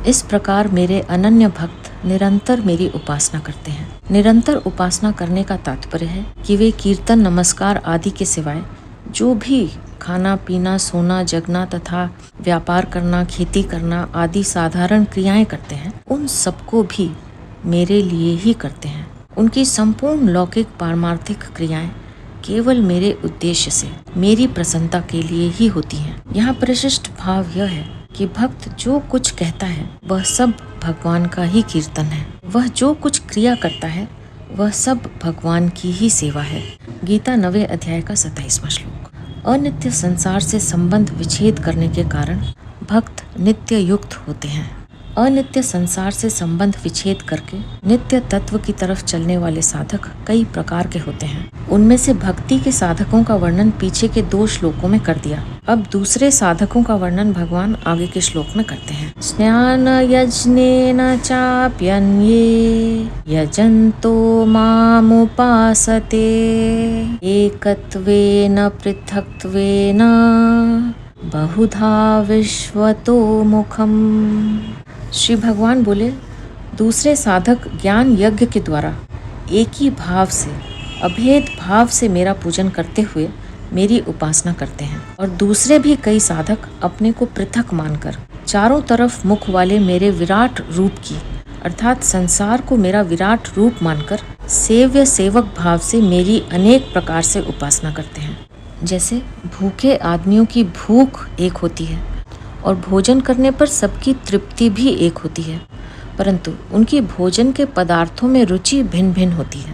इस प्रकार मेरे अनन्य भक्त निरंतर मेरी उपासना करते हैं। निरंतर उपासना करने का तात्पर्य है कि वे कीर्तन नमस्कार आदि के सिवाय जो भी खाना पीना सोना जगना तथा व्यापार करना खेती करना आदि साधारण क्रियाएं करते हैं, उन सबको भी मेरे लिए ही करते हैं। उनकी संपूर्ण लौकिक पारमार्थिक क्रियाएं केवल मेरे उद्देश्य से, मेरी प्रसन्नता के लिए ही होती हैं। यहाँ परिशिष्ट भाव यह है कि भक्त जो कुछ कहता है वह सब भगवान का ही कीर्तन है। वह जो कुछ क्रिया करता है वह सब भगवान की ही सेवा है। गीता 9वें अध्याय का 27वां श्लोक। अनित्य संसार से संबंध विच्छेद करने के कारण भक्त नित्य युक्त होते हैं। अनित्य संसार से संबंध विच्छेद करके नित्य तत्व की तरफ चलने वाले साधक कई प्रकार के होते हैं। उनमें से भक्ति के साधकों का वर्णन पीछे के 2 श्लोकों में कर दिया। अब दूसरे साधकों का वर्णन भगवान आगे के श्लोक में करते हैं। स्नान यज्ञेन चाप्यन्ये यजन्तो मामुपासते एकत्वेन पृथक्त्वेन बहुधा विश्वतो मुखम। श्री भगवान बोले, दूसरे साधक ज्ञान यज्ञ के द्वारा एक ही भाव से, अभेद भाव से मेरा पूजन करते हुए मेरी उपासना करते हैं, और दूसरे भी कई साधक अपने को पृथक मानकर चारों तरफ मुख वाले मेरे विराट रूप की, अर्थात संसार को मेरा विराट रूप मानकर सेव्य सेवक भाव से मेरी अनेक प्रकार से उपासना करते हैं। जैसे भूखे आदमियों की भूख एक होती है और भोजन करने पर सबकी तृप्ति भी एक होती है, परंतु उनकी भोजन के पदार्थों में रुचि भिन्न भिन्न होती है।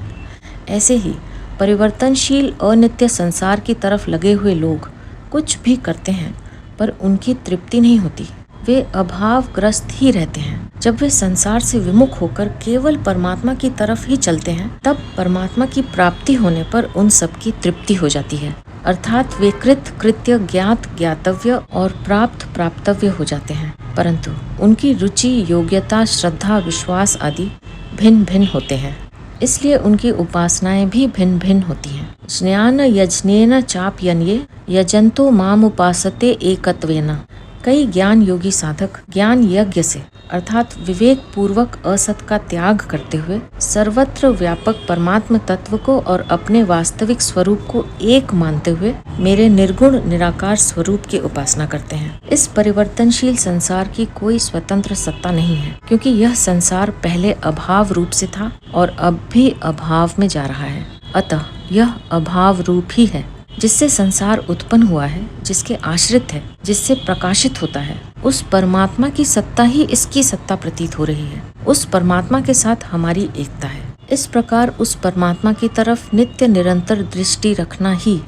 ऐसे ही परिवर्तनशील अनित्य संसार की तरफ लगे हुए लोग कुछ भी करते हैं पर उनकी तृप्ति नहीं होती। वे अभावग्रस्त ही रहते हैं। जब वे संसार से विमुख होकर केवल परमात्मा की तरफ ही चलते हैं, तब परमात्मा की प्राप्ति होने पर उन सबकी तृप्ति हो जाती है, अर्थात वे कृत कृत्य ज्ञात ज्ञातव्य और प्राप्त प्राप्तव्य हो जाते हैं, परंतु उनकी रुचि योग्यता श्रद्धा विश्वास आदि भिन्न भिन्न होते हैं, इसलिए उनकी उपासनाएं भी भिन्न भिन्न होती हैं। ज्ञान यज्ञेन चाप्यन्ये यजन्तो माम उपासते एकत्वेन। कई ज्ञान योगी साधक ज्ञान यज्ञ से अर्थात विवेक पूर्वक असत का त्याग करते हुए सर्वत्र व्यापक परमात्म तत्व को और अपने वास्तविक स्वरूप को एक मानते हुए मेरे निर्गुण निराकार स्वरूप की उपासना करते हैं। इस परिवर्तनशील संसार की कोई स्वतंत्र सत्ता नहीं है, क्योंकि यह संसार पहले अभाव रूप से था और अब भी अभाव में जा रहा है। अतः यह अभाव रूप ही है जिससे संसार उत्पन्न हुआ है, जिसके आश्रित है, जिससे प्रकाशित होता है। उस परमात्मा की सत्ता ही इसकी सत्ता प्रतीत हो रही है। उस परमात्मा के साथ हमारी एकता है। इस प्रकार उस परमात्मा की तरफ नित्य निरंतर दृष्टि रखना ही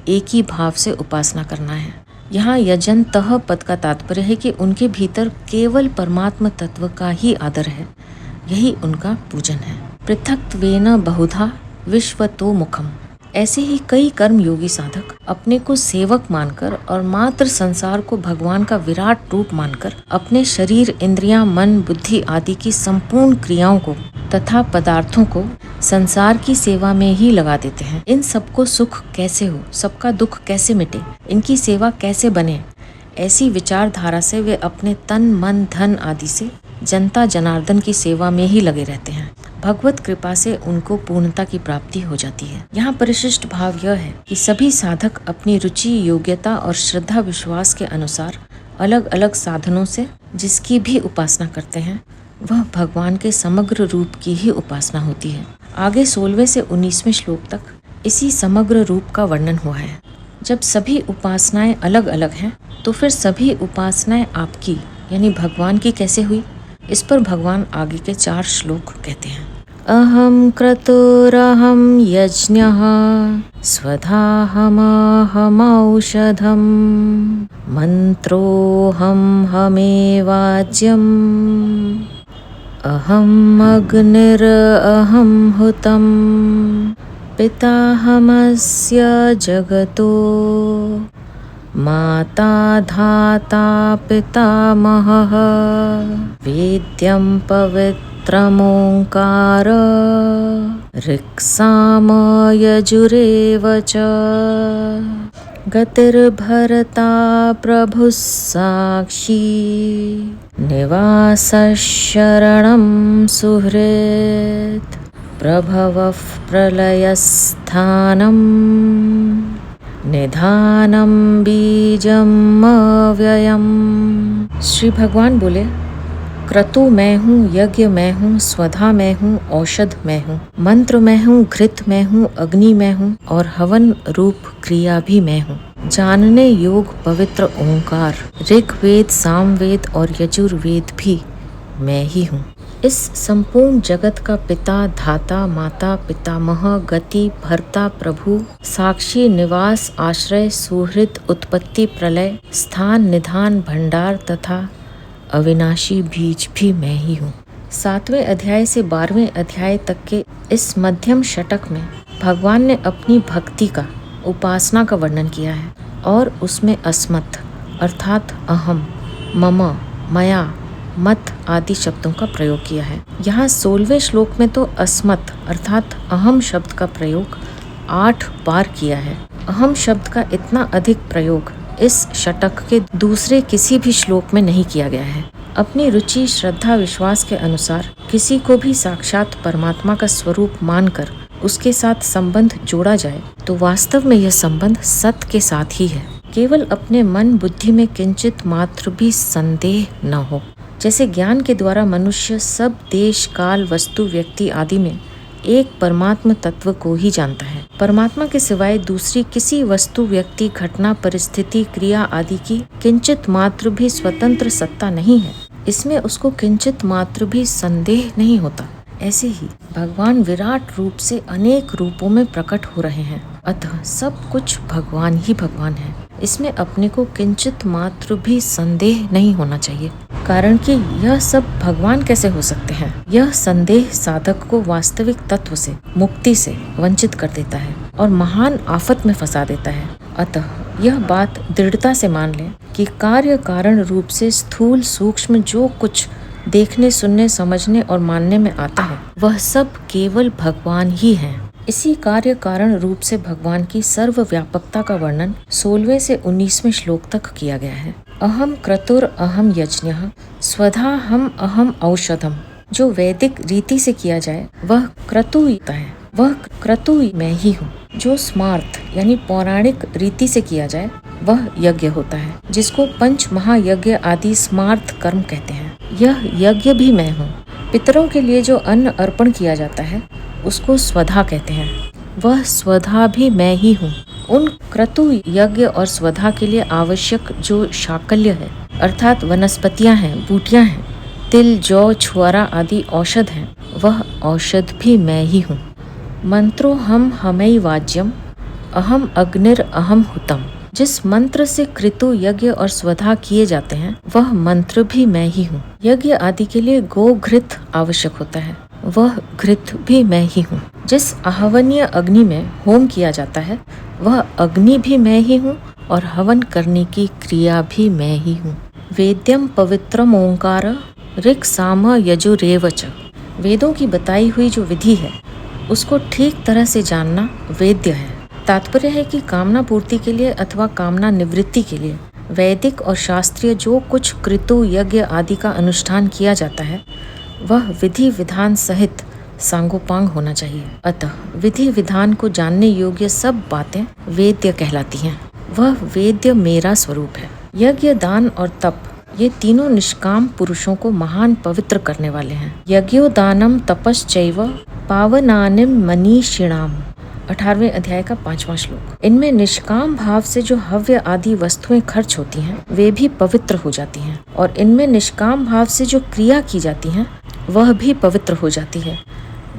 एक ही भाव से उपासना करना है। यहाँ यजन्तः पद का तात्पर्य है कि उनके भीतर केवल परमात्मा तत्व का ही आदर है, यही उनका पूजन है। पृथक्त्वेन बहुधा विश्वतो मुखम। ऐसे ही कई कर्म योगी साधक अपने को सेवक मानकर और मात्र संसार को भगवान का विराट रूप मानकर अपने शरीर, इंद्रियां, मन, बुद्धि आदि की संपूर्ण क्रियाओं को तथा पदार्थों को संसार की सेवा में ही लगा देते हैं। इन सबको सुख कैसे हो, सबका दुख कैसे मिटे, इनकी सेवा कैसे बने, ऐसी विचारधारा से वे अपने तन, मन, धन आदि से जनता जनार्दन की सेवा में ही लगे रहते हैं। भगवत कृपा से उनको पूर्णता की प्राप्ति हो जाती है। यहाँ परिशिष्ट भाव यह है कि सभी साधक अपनी रुचि, योग्यता और श्रद्धा विश्वास के अनुसार अलग अलग साधनों से जिसकी भी उपासना करते हैं वह भगवान के समग्र रूप की ही उपासना होती है। आगे 16वें से 19वें श्लोक तक इसी समग्र रूप का वर्णन हुआ है। जब सभी उपासनाएं अलग अलग हैं तो फिर सभी उपासनाएं आपकी यानी भगवान की कैसे हुई, इस पर भगवान आगे के 4 श्लोक कहते हैं। अहम क्रतुरहम यज्ञः स्वधाहमहमौषधम् मंत्रोऽहं हमेवाज्यम् अहम् अग्निरहं हुतं पिताहमस्य जगतो माता धाता पितामहः वेद्यं पवित्रमोङ्कार ऋक्साम यजुरेव च गतिर्भरता प्रभुः साक्षी निवासः शरणं सुहृत् प्रभवः प्रलयस्थानम् निधानम बीजम अव्ययम्। श्री भगवान बोले, क्रतु मैं हूँ, यज्ञ मैं हूँ, स्वधा मैं हूँ, औषध मैं हूँ, मंत्र मैं हूँ, घृत मैं हूँ, अग्नि मैं हूँ और हवन रूप क्रिया भी मैं हूँ। जानने योग पवित्र ओंकार, ऋग्वेद, सामवेद और यजुर्वेद भी मैं ही हूँ। इस संपूर्ण जगत का पिता, धाता, माता, पितामह, गति, भर्ता, प्रभु, साक्षी, निवास, आश्रय, सुहृद, उत्पत्ति, प्रलय, स्थान, निधान, भंडार तथा अविनाशी बीज भी मैं ही हूँ। 7वें अध्याय से 12वें अध्याय तक के इस मध्यम षटक में भगवान ने अपनी भक्ति का, उपासना का वर्णन किया है और उसमें अस्मत् अर्थात अहम, मम, मया, मत आदि शब्दों का प्रयोग किया है। यहाँ 16वें श्लोक में तो अस्मत् अर्थात अहम शब्द का प्रयोग 8 बार किया है। अहम शब्द का इतना अधिक प्रयोग इस षटक के दूसरे किसी भी श्लोक में नहीं किया गया है। अपनी रुचि, श्रद्धा, विश्वास के अनुसार किसी को भी साक्षात परमात्मा का स्वरूप मानकर उसके साथ संबंध जोड़ा जाए तो वास्तव में यह संबंध सत के साथ ही है। केवल अपने मन बुद्धि में किंचित मात्र भी संदेह न हो। जैसे ज्ञान के द्वारा मनुष्य सब देश, काल, वस्तु, व्यक्ति आदि में एक परमात्म तत्व को ही जानता है। परमात्मा के सिवाय दूसरी किसी वस्तु, व्यक्ति, घटना, परिस्थिति, क्रिया आदि की किंचित मात्र भी स्वतंत्र सत्ता नहीं है। इसमें उसको किंचित मात्र भी संदेह नहीं होता। ऐसे ही भगवान विराट रूप से अनेक रूपों में प्रकट हो रहे हैं, अतः सब कुछ भगवान ही भगवान है। इसमें अपने को किंचित मात्र भी संदेह नहीं होना चाहिए, कारण कि यह सब भगवान कैसे हो सकते हैं। यह संदेह साधक को वास्तविक तत्व से, मुक्ति से वंचित कर देता है और महान आफत में फंसा देता है। अतः यह बात दृढ़ता से मान लें कि कार्य कारण रूप से स्थूल सूक्ष्म जो कुछ देखने, सुनने, समझने और मानने में आता है वह सब केवल भगवान ही हैं। इसी कार्य कारण रूप से भगवान की सर्वव्यापकता का वर्णन 16वें से 19वें श्लोक तक किया गया है। अहम क्रतुर अहम यज्ञः स्वधा हम अहम औषधम। जो वैदिक रीति से किया जाए वह क्रतु है, वह क्रतु मैं ही हूँ। जो स्मार्थ यानी पौराणिक रीति से किया जाए वह यज्ञ होता है, जिसको पंच महायज्ञ आदि स्मार्थ कर्म कहते हैं। यह यज्ञ भी मैं हूँ। पितरों के लिए जो अन्न अर्पण किया जाता है उसको स्वधा कहते हैं, वह स्वधा भी मैं ही हूँ। उन क्रतु यज्ञ और स्वधा के लिए आवश्यक जो शाकल्य है अर्थात वनस्पतियाँ हैं, बूटियाँ हैं, तिल, जौ, छुआरा आदि औषध हैं, वह औषध भी मैं ही हूँ। मंत्रो हम हमै वाज्यम अहम अग्निर अहम हुतम। जिस मंत्र से कृतु, यज्ञ और स्वधा किए जाते हैं वह मंत्र भी मैं ही हूँ। यज्ञ आदि के लिए गो घृत आवश्यक होता है, वह घृत भी मैं ही हूँ। जिस आहवनीय अग्नि में होम किया जाता है वह अग्नि भी मैं ही हूँ और हवन करने की क्रिया भी मैं ही हूँ। वेद्यम पवित्रम ओंकार ऋक् साम यजुरेव च। वेदों की बताई हुई जो विधि है उसको ठीक तरह से जानना वेद्य है। तात्पर्य है कि कामना पूर्ति के लिए अथवा कामना निवृत्ति के लिए वैदिक और शास्त्रीय जो कुछ कृतु यज्ञ आदि का अनुष्ठान किया जाता है वह विधि विधान सहित सांगोपांग होना चाहिए। अतः विधि विधान को जानने योग्य सब बातें वेद्य कहलाती हैं। वह वेद्य मेरा स्वरूप है। यज्ञ दान और तप ये तीनों निष्काम पुरुषों को महान पवित्र करने वाले हैं। यज्ञोदानम तपश्चैव पावनानिम मनीषिणाम 18वें अध्याय का 5वां श्लोक। इनमें निष्काम भाव से जो हव्य आदि वस्तुएं खर्च होती हैं वे भी पवित्र हो जाती हैं और इनमें निष्काम भाव से जो क्रिया की जाती हैं वह भी पवित्र हो जाती है।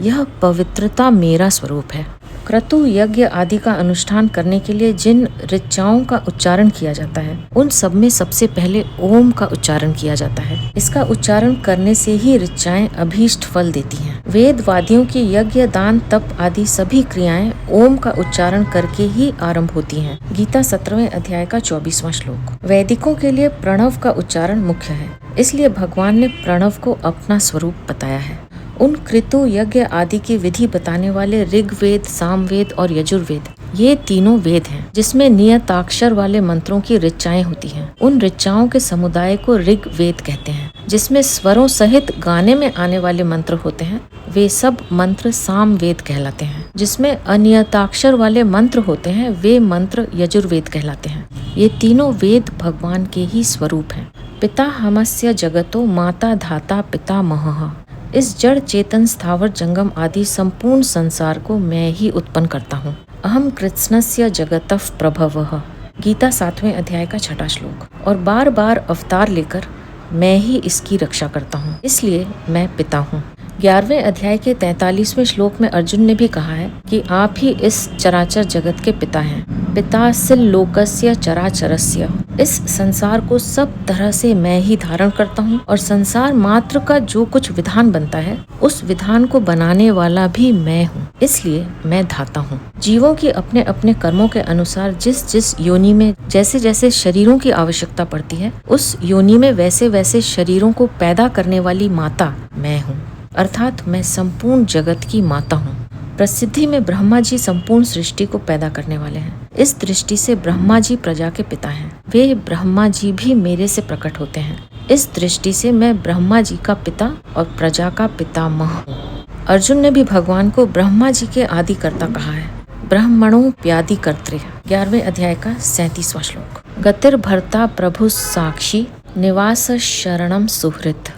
यह पवित्रता मेरा स्वरूप है। क्रतु यज्ञ आदि का अनुष्ठान करने के लिए जिन ऋचाओं का उच्चारण किया जाता है उन सब में सबसे पहले ओम का उच्चारण किया जाता है। इसका उच्चारण करने से ही ऋचाएं अभीष्ट फल देती हैं। वेदवादियों की यज्ञ दान तप आदि सभी क्रियाएं ओम का उच्चारण करके ही आरंभ होती हैं। गीता 17वें अध्याय का 24वां श्लोक। वैदिकों के लिए प्रणव का उच्चारण मुख्य है, इसलिए भगवान ने प्रणव को अपना स्वरूप बताया है। उन कृतु यज्ञ आदि की विधि बताने वाले ऋग्वेद, सामवेद और यजुर्वेद ये तीनों वेद हैं जिसमें नियताक्षर वाले मंत्रों की ऋचाएं होती हैं। उन ऋचाओं के समुदाय को ऋग्वेद कहते हैं। जिसमें स्वरों सहित गाने में आने वाले मंत्र होते हैं वे सब मंत्र सामवेद कहलाते हैं। जिसमें अनियताक्षर वाले मंत्र होते हैं वे मंत्र यजुर्वेद कहलाते हैं। ये तीनों वेद भगवान के ही स्वरूप हैं। पिता हमस्य जगतो माता धाता पिता महः। इस जड़ चेतन स्थावर जंगम आदि संपूर्ण संसार को मैं ही उत्पन्न करता हूँ। अहम कृत्स्नस्य जगतः प्रभवः। गीता 7वें अध्याय का 6वां श्लोक। और बार बार अवतार लेकर मैं ही इसकी रक्षा करता हूँ, इसलिए मैं पिता हूँ। 11वें अध्याय के 43वें श्लोक में अर्जुन ने भी कहा है कि आप ही इस चराचर जगत के पिता हैं। पितास्य लोकस्य चराचरस्य। इस संसार को सब तरह से मैं ही धारण करता हूँ और संसार मात्र का जो कुछ विधान बनता है उस विधान को बनाने वाला भी मैं हूँ, इसलिए मैं धाता हूँ। जीवों की अपने अपने कर्मों के अनुसार जिस जिस योनि में जैसे जैसे शरीरों की आवश्यकता पड़ती है उस योनि में वैसे वैसे शरीरों को पैदा करने वाली माता मैं हूँ, अर्थात मैं संपूर्ण जगत की माता हूँ। प्रसिद्धि में ब्रह्मा जी संपूर्ण सृष्टि को पैदा करने वाले हैं। इस दृष्टि से ब्रह्मा जी प्रजा के पिता हैं। वे ब्रह्मा जी भी मेरे से प्रकट होते हैं। इस दृष्टि से मैं ब्रह्मा जी का पिता और प्रजा का पितामह हूँ। अर्जुन ने भी भगवान को ब्रह्मा जी के आदि कर्ता कहा है। ब्रह्मणों प्यादि कर्त्रे 11वें अध्याय का 37वां श्लोक। गतिर भर्ता प्रभु साक्षी निवास शरणम सुहृत।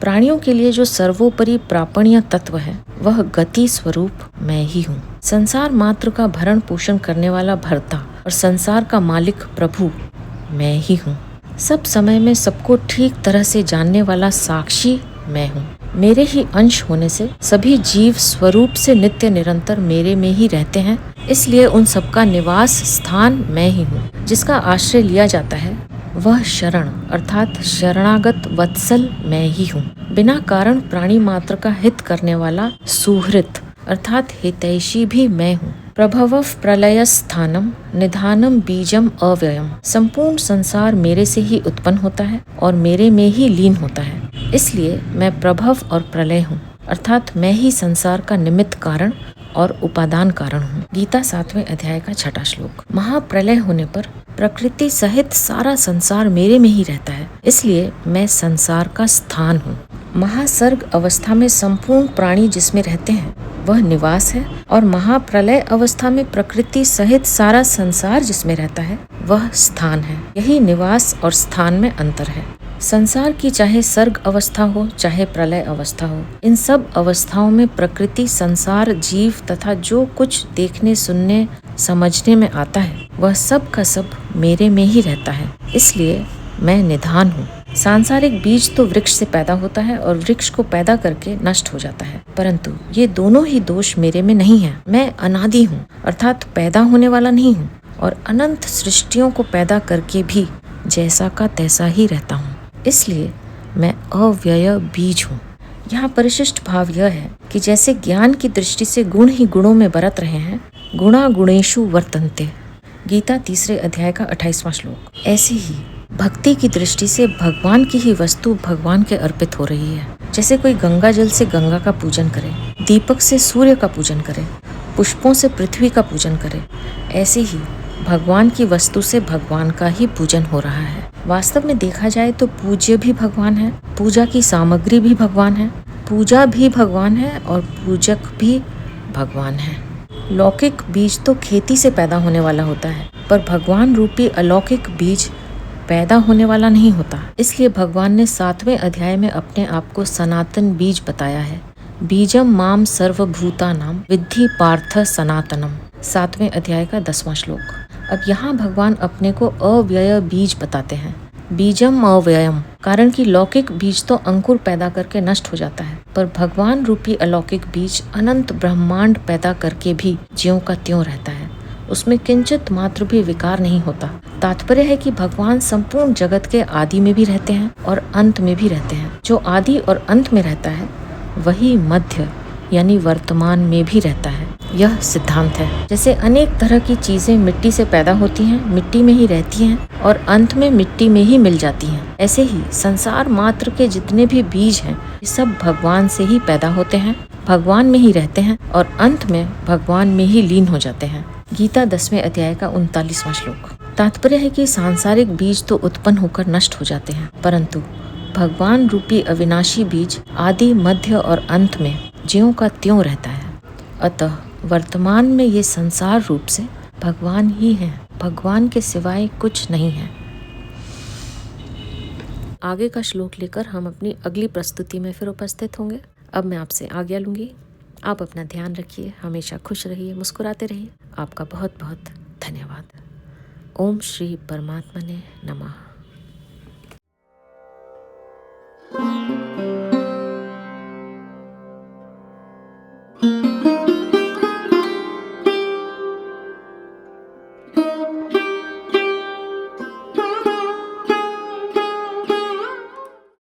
प्राणियों के लिए जो सर्वोपरि प्रापणीय तत्व है वह गति स्वरूप मैं ही हूँ। संसार मात्र का भरण पोषण करने वाला भर्ता और संसार का मालिक प्रभु मैं ही हूँ। सब समय में सबको ठीक तरह से जानने वाला साक्षी मैं हूँ। मेरे ही अंश होने से सभी जीव स्वरूप से नित्य निरंतर मेरे में ही रहते हैं, इसलिए उन सबका निवास स्थान मैं ही हूँ। जिसका आश्रय लिया जाता है वह शरण अर्थात शरणागत वत्सल मैं ही हूँ। बिना कारण प्राणी मात्र का हित करने वाला सुहृत अर्थात हितैषी भी मैं हूँ। प्रभव प्रलय स्थानम निधानम बीजम अव्ययम। संपूर्ण संसार मेरे से ही उत्पन्न होता है और मेरे में ही लीन होता है, इसलिए मैं प्रभव और प्रलय हूँ, अर्थात मैं ही संसार का निमित्त कारण और उपादान कारण हूँ। गीता 7वें अध्याय का 6वां श्लोक। महाप्रलय होने पर प्रकृति सहित सारा संसार मेरे में ही रहता है, इसलिए मैं संसार का स्थान हूँ। महासर्ग अवस्था में संपूर्ण प्राणी जिसमें रहते हैं वह निवास है और महाप्रलय अवस्था में प्रकृति सहित सारा संसार जिसमें रहता है वह स्थान है। यही निवास और स्थान में अंतर है। संसार की चाहे सर्ग अवस्था हो चाहे प्रलय अवस्था हो, इन सब अवस्थाओं में प्रकृति, संसार, जीव तथा जो कुछ देखने सुनने समझने में आता है वह सब का सब मेरे में ही रहता है, इसलिए मैं निधान हूँ। सांसारिक बीज तो वृक्ष से पैदा होता है और वृक्ष को पैदा करके नष्ट हो जाता है, परंतु ये दोनों ही दोष मेरे में नहीं है। मैं अनादि हूँ अर्थात पैदा होने वाला नहीं हूँ और अनंत सृष्टियों को पैदा करके भी जैसा का तैसा ही रहता हूँ, इसलिए मैं अव्यय बीज हूँ। यहाँ परिशिष्ट भाव यह है कि जैसे ज्ञान की दृष्टि से गुण ही गुणों में बरत रहे हैं, गुणा गुणेषु वर्तन्ते, गीता 3 अध्याय का 28वां श्लोक, ऐसे ही भक्ति की दृष्टि से भगवान की ही वस्तु भगवान के अर्पित हो रही है। जैसे कोई गंगा जल से गंगा का पूजन करे, दीपक से सूर्य का पूजन करे, पुष्पों से पृथ्वी का पूजन करे, ऐसे ही भगवान की वस्तु से भगवान का ही पूजन हो रहा है। वास्तव में देखा जाए तो पूज्य भी भगवान है, पूजा की सामग्री भी भगवान है, पूजा भी भगवान है और पूजक भी भगवान है। लौकिक बीज तो खेती से पैदा होने वाला होता है, पर भगवान रूपी अलौकिक बीज पैदा होने वाला नहीं होता। इसलिए भगवान ने 7वें अध्याय में अपने आप को सनातन बीज बताया है। बीजम माम सर्वभूतानाम विद्धि पार्थ सनातनम, 7वें अध्याय का 10वां श्लोक। अब यहाँ भगवान अपने को अव्यय बीज बताते हैं। बीजम अव्ययम, कारण कि लौकिक बीज तो अंकुर पैदा करके नष्ट हो जाता है, पर भगवान रूपी अलौकिक बीज अनंत ब्रह्मांड पैदा करके भी ज्यों का त्यों रहता है, उसमें किंचित मात्र भी विकार नहीं होता। तात्पर्य है कि भगवान संपूर्ण जगत के आदि में भी रहते हैं और अंत में भी रहते हैं। जो आदि और अंत में रहता है वही मध्य यानी वर्तमान में भी रहता है। यह सिद्धांत है। जैसे अनेक तरह की चीजें मिट्टी से पैदा होती हैं, मिट्टी में ही रहती हैं और अंत में मिट्टी में ही मिल जाती हैं, ऐसे ही संसार मात्र के जितने भी बीज हैं ये सब भगवान से ही पैदा होते हैं, भगवान में ही रहते हैं और अंत में भगवान में ही लीन हो जाते हैं। गीता 10वें अध्याय का 39वां श्लोक। तात्पर्य है कि सांसारिक बीज तो उत्पन्न होकर नष्ट हो जाते हैं, परंतु भगवान रूपी अविनाशी बीज आदि मध्य और अंत में ज्यों का त्यों रहता है। अतः वर्तमान में ये संसार रूप से भगवान ही हैं, भगवान के सिवाय कुछ नहीं है। आगे का श्लोक लेकर हम अपनी अगली प्रस्तुति में फिर उपस्थित होंगे। अब मैं आपसे आज्ञा लूंगी। आप अपना ध्यान रखिए, हमेशा खुश रहिए, मुस्कुराते रहिए। आपका बहुत बहुत धन्यवाद। ओम श्री परमात्मने नमः।